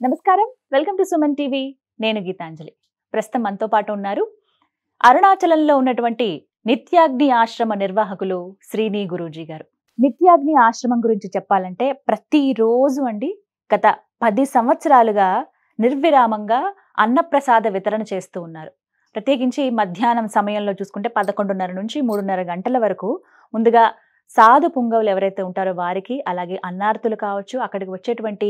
నమస్కారం, welcome to Suman TV. నేను గీతాంజలి. ప్రస్తుతం మనతో పాటు ఉన్నారు అరుణాచలంలో ఉన్నటువంటి నిత్యాగ్ని ఆశ్రమ నిర్వాహకులు శ్రీని గురూజీ గారు. నిత్యాగ్ని ఆశ్రమం గురించి చెప్పాలంటే ప్రతిరోజు అండి గత 10 సంవత్సరాలుగా నిర్విరామంగా అన్నప్రసాద వితరణ చేస్తూ ఉన్నారు. ప్రత్యేకించి మధ్యాహ్నం సమయంలో చూసుకుంటే 11:30 నుంచి 3:30 గంటల వరకు ముందుగా సాధు పుంగవులు ఎవరైతే ఉంటారో వారికి, అలాగే అన్నార్తులు కావచ్చు, అక్కడికి వచ్చేటువంటి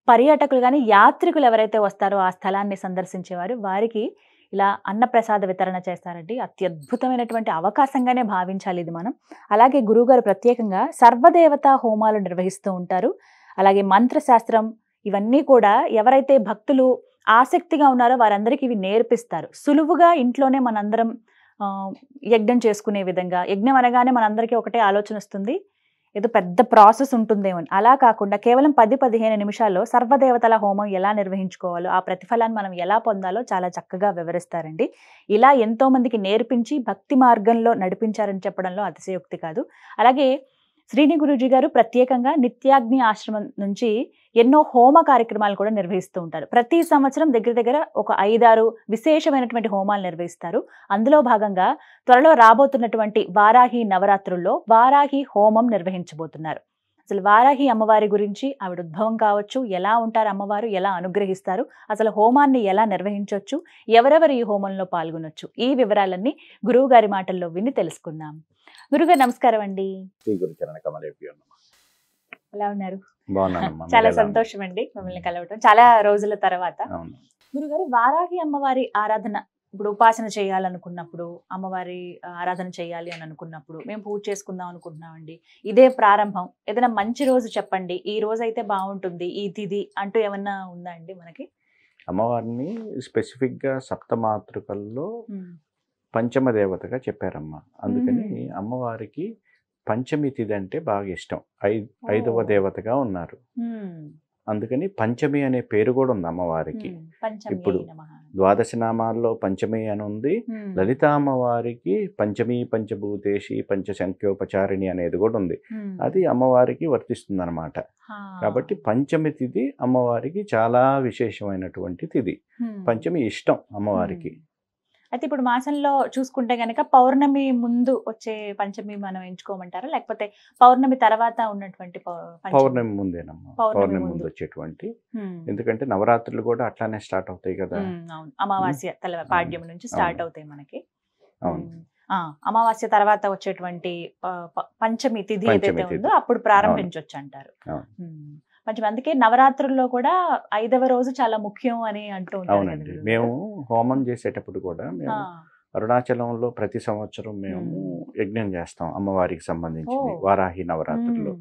పర్యాటకులు కానీ యాత్రికులు ఎవరైతే వస్తారో ఆ స్థలాన్ని సందర్శించేవారు వారికి ఇలా అన్నప్రసాద వితరణ చేస్తారండి. అత్యద్భుతమైనటువంటి అవకాశంగానే భావించాలి ఇది మనం. అలాగే గురువుగారు ప్రత్యేకంగా సర్వదేవతా హోమాలు నిర్వహిస్తూ ఉంటారు. అలాగే మంత్రశాస్త్రం ఇవన్నీ కూడా ఎవరైతే భక్తులు ఆసక్తిగా ఉన్నారో వారందరికీ ఇవి నేర్పిస్తారు. సులువుగా ఇంట్లోనే మనందరం యజ్ఞం చేసుకునే విధంగా. యజ్ఞం అనగానే మనందరికీ ఒకటే ఆలోచన వస్తుంది, ఏదో పెద్ద ప్రాసెస్ ఉంటుందేమో. అలా కాకుండా కేవలం 10-15 నిమిషాల్లో సర్వదేవతల హోమం ఎలా నిర్వహించుకోవాలో, ఆ ప్రతిఫలాన్ని మనం ఎలా పొందాలో చాలా చక్కగా వివరిస్తారండి. ఇలా ఎంతో మందికి నేర్పించి భక్తి మార్గంలో నడిపించారని చెప్పడంలో అతిశయోక్తి కాదు. అలాగే శ్రీని గురూజీ గారు ప్రత్యేకంగా నిత్యాగ్ని ఆశ్రమం నుంచి ఎన్నో హోమ కార్యక్రమాలు కూడా నిర్వహిస్తూ ఉంటారు. ప్రతి సంవత్సరం దగ్గర దగ్గర ఒక 5-6 విశేషమైనటువంటి హోమాలు నిర్వహిస్తారు. అందులో భాగంగా త్వరలో రాబోతున్నటువంటి వారాహి నవరాత్రుల్లో వారాహి హోమం నిర్వహించబోతున్నారు. అసలు వారాహి అమ్మవారి గురించి, ఆవిడ ఉద్భవం కావచ్చు, ఎలా ఉంటారు అమ్మవారు, ఎలా అనుగ్రహిస్తారు, అసలు హోమాన్ని ఎలా నిర్వహించవచ్చు, ఎవరెవరు ఈ హోమంలో పాల్గొనొచ్చు, ఈ వివరాలన్నీ గురువు గారి మాటల్లో విని తెలుసుకుందాం. గురుగారు నమస్కారం అండి. ఎలా ఉన్నారు? చాలా సంతోషం అండి మిమ్మల్ని కలవటం చాలా రోజుల తర్వాత. గురుగారు, వారాహి అమ్మవారి ఆరాధన ఇప్పుడు ఉపాసన చేయాలనుకున్నప్పుడు, అమ్మవారి ఆరాధన చేయాలి అని అనుకున్నప్పుడు మేము పూజ చేసుకుందాం అనుకుంటున్నామండి. ఇదే ప్రారంభం, ఏదైనా మంచి రోజు చెప్పండి, ఈ రోజు అయితే బాగుంటుంది, ఈ తిథి అంటూ ఏమన్నా ఉందా అండి మనకి? అమ్మవారిని స్పెసిఫిక్ గా సప్తమాతృకల్లో పంచమ దేవతగా చెప్పారమ్మ. అందుకని అమ్మవారికి పంచమి తిథి అంటే బాగా ఇష్టం. 5వ దేవతగా ఉన్నారు. అందుకని పంచమి అనే పేరు కూడా ఉంది అమ్మవారికి. ఇప్పుడు ద్వాదశ నామాల్లో పంచమి అని ఉంది. లలిత అమ్మవారికి పంచమి పంచభూతేషి పంచశంఖ్యోపచారిణి అనేది కూడా ఉంది. అది అమ్మవారికి వర్తిస్తుంది అనమాట. కాబట్టి పంచమి తిథి అమ్మవారికి చాలా విశేషమైనటువంటి తిథి. పంచమి ఇష్టం అమ్మవారికి. అయితే ఇప్పుడు మాసంలో చూసుకుంటే గనక పౌర్ణమి ముందు వచ్చే పంచమి మనం ఎంచుకోమంటారా, లేకపోతే పౌర్ణమి తర్వాత ఉన్నటువంటి? పౌర్ణమి ముందేనమ్మా, పౌర్ణమి ముందు వచ్చేటువంటి. ఎందుకంటే నవరాత్రులు కూడా అట్లానే స్టార్ట్ అవుతాయి కదా. అమావాస్య పాడ్యం నుంచి స్టార్ట్ అవుతాయి మనకి. అమావాస్య తర్వాత వచ్చేటువంటి పంచమి తిథి ఏదైతే ఉందో అప్పుడు ప్రారంభించవచ్చు అంటారు. కొంచెం అందుకే నవరాత్రుల్లో కూడా 5వ రోజు చాలా ముఖ్యం అని అంటూ ఉంటారు. అవునండి, మేము హోమం చేసేటప్పుడు కూడా మేము అరుణాచలంలో ప్రతి సంవత్సరం మేము యజ్ఞం చేస్తాం అమ్మవారికి సంబంధించింది. వారాహి నవరాత్రుల్లో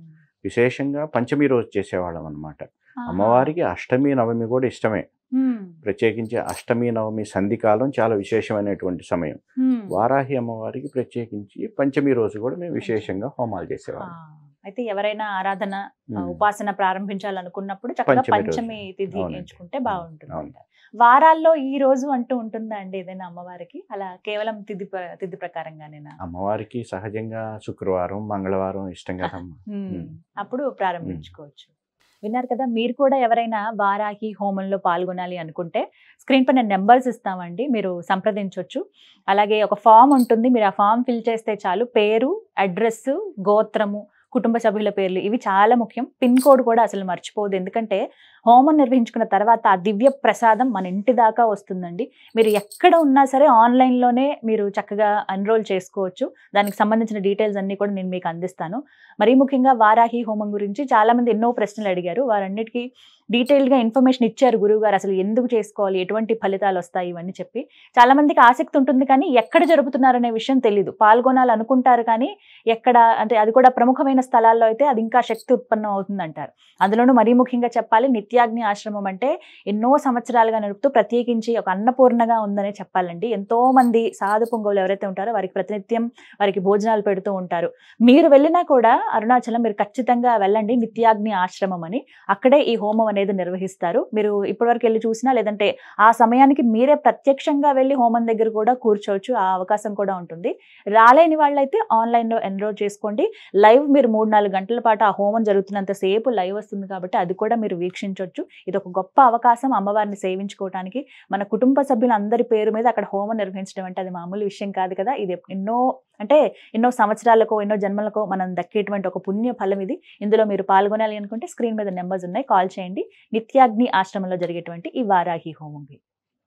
విశేషంగా పంచమి రోజు చేసేవాళ్ళం అనమాట. అమ్మవారికి అష్టమి నవమి కూడా ఇష్టమే. ప్రత్యేకించి అష్టమి నవమి సంధికాలం చాలా విశేషమైనటువంటి సమయం. వారాహి అమ్మవారికి ప్రత్యేకించి పంచమి రోజు కూడా మేము విశేషంగా హోమాలు చేసేవాళ్ళం. అయితే ఎవరైనా ఆరాధన ఉపాసన ప్రారంభించాలనుకున్నప్పుడు చక్కగా పంచమి తిథి ఎంచుకుంటే బాగుంటుంది. వారాల్లో ఈ రోజు అంటూ ఉంటుందా అండి ఏదైనా అమ్మవారికి? అలా కేవలం తిథి ప్రకారంగానేనా? అమ్మవారికి సహజంగా శుక్రవారం మంగళవారం ఇష్టం కదమ్మా. అప్పుడు ప్రారంభించుకోవచ్చు. విన్నారు కదా, మీరు కూడా ఎవరైనా వారాహి హోమంలో పాల్గొనాలి అనుకుంటే స్క్రీన్ పైన నెంబర్స్ ఇస్తామండి, మీరు సంప్రదించవచ్చు. అలాగే ఒక ఫామ్ ఉంటుంది, మీరు ఆ ఫామ్ ఫిల్ చేస్తే చాలు. పేరు, అడ్రస్, గోత్రము, కుటుంబ సభ్యుల పేర్లు ఇవి చాలా ముఖ్యం. పిన్ కోడ్ కూడా అసలు మర్చిపోదు, ఎందుకంటే హోమం నిర్వహించుకున్న తర్వాత ఆ దివ్య ప్రసాదం మన ఇంటి దాకా వస్తుందండి. మీరు ఎక్కడ ఉన్నా సరే ఆన్లైన్లోనే మీరు చక్కగా ఎన్రోల్ చేసుకోవచ్చు. దానికి సంబంధించిన డీటెయిల్స్ అన్నీ కూడా నేను మీకు అందిస్తాను. మరీ ముఖ్యంగా వారాహి హోమం గురించి చాలామంది ఎన్నో ప్రశ్నలు అడిగారు. వారన్నిటికీ డీటెయిల్డ్గా ఇన్ఫర్మేషన్ ఇచ్చారు గురువుగారు. అసలు ఎందుకు చేసుకోవాలి, ఎటువంటి ఫలితాలు వస్తాయి, ఇవన్నీ చెప్పి. చాలామందికి ఆసక్తి ఉంటుంది కానీ ఎక్కడ జరుపుతున్నారనే విషయం తెలీదు. పాల్గొనాలనుకుంటారు కానీ ఎక్కడ అంటే, అది కూడా ప్రముఖమైన స్థలాల్లో అయితే అది ఇంకా శక్తి ఉత్పన్నం అవుతుందంటారు. అందులోనూ మరీ ముఖ్యంగా చెప్పాలి, నిత్యాగ్ని ఆశ్రమం అంటే ఎన్నో సంవత్సరాలుగా నడుపుతూ ప్రత్యేకించి ఒక అన్నపూర్ణగా ఉందనే చెప్పాలండి. ఎంతో మంది సాధు పుంగవులు ఎవరైతే ఉంటారో వారికి ప్రతినిత్యం వారికి భోజనాలు పెడుతూ ఉంటారు. మీరు వెళ్ళినా కూడా అరుణాచలం మీరు ఖచ్చితంగా వెళ్ళండి, నిత్యాగ్ని ఆశ్రమం అని. అక్కడే ఈ హోమం అనేది నిర్వహిస్తారు. మీరు ఇప్పటివరకు వెళ్ళి చూసినా, లేదంటే ఆ సమయానికి మీరే ప్రత్యక్షంగా వెళ్ళి హోమం దగ్గర కూడా కూర్చోవచ్చు, ఆ అవకాశం కూడా ఉంటుంది. రాలేని వాళ్ళైతే ఆన్లైన్లో ఎన్రోల్ చేసుకోండి. లైవ్ మీరు 3-4 గంటల పాటు ఆ హోమం జరుగుతున్నంత సేపు లైవ్ వస్తుంది కాబట్టి అది కూడా మీరు వీక్షించవచ్చు. సేవించవచ్చు. ఇది ఒక గొప్ప అవకాశం అమ్మవారిని సేవించుకోవడానికి. మన కుటుంబ సభ్యులందరి పేరు మీద అక్కడ హోమం నిర్వహించడం అంటే అది మామూలు విషయం కాదు కదా. ఇది ఎన్నో సంవత్సరాలకో ఎన్నో జన్మలకో మనం దక్కేటువంటి ఒక పుణ్య ఫలం ఇది. ఇందులో మీరు పాల్గొనాలి అనుకుంటే స్క్రీన్ మీద నెంబర్స్ ఉన్నాయి, కాల్ చేయండి. నిత్యాగ్ని ఆశ్రమంలో జరిగేటువంటి ఈ వారాహి హోమం.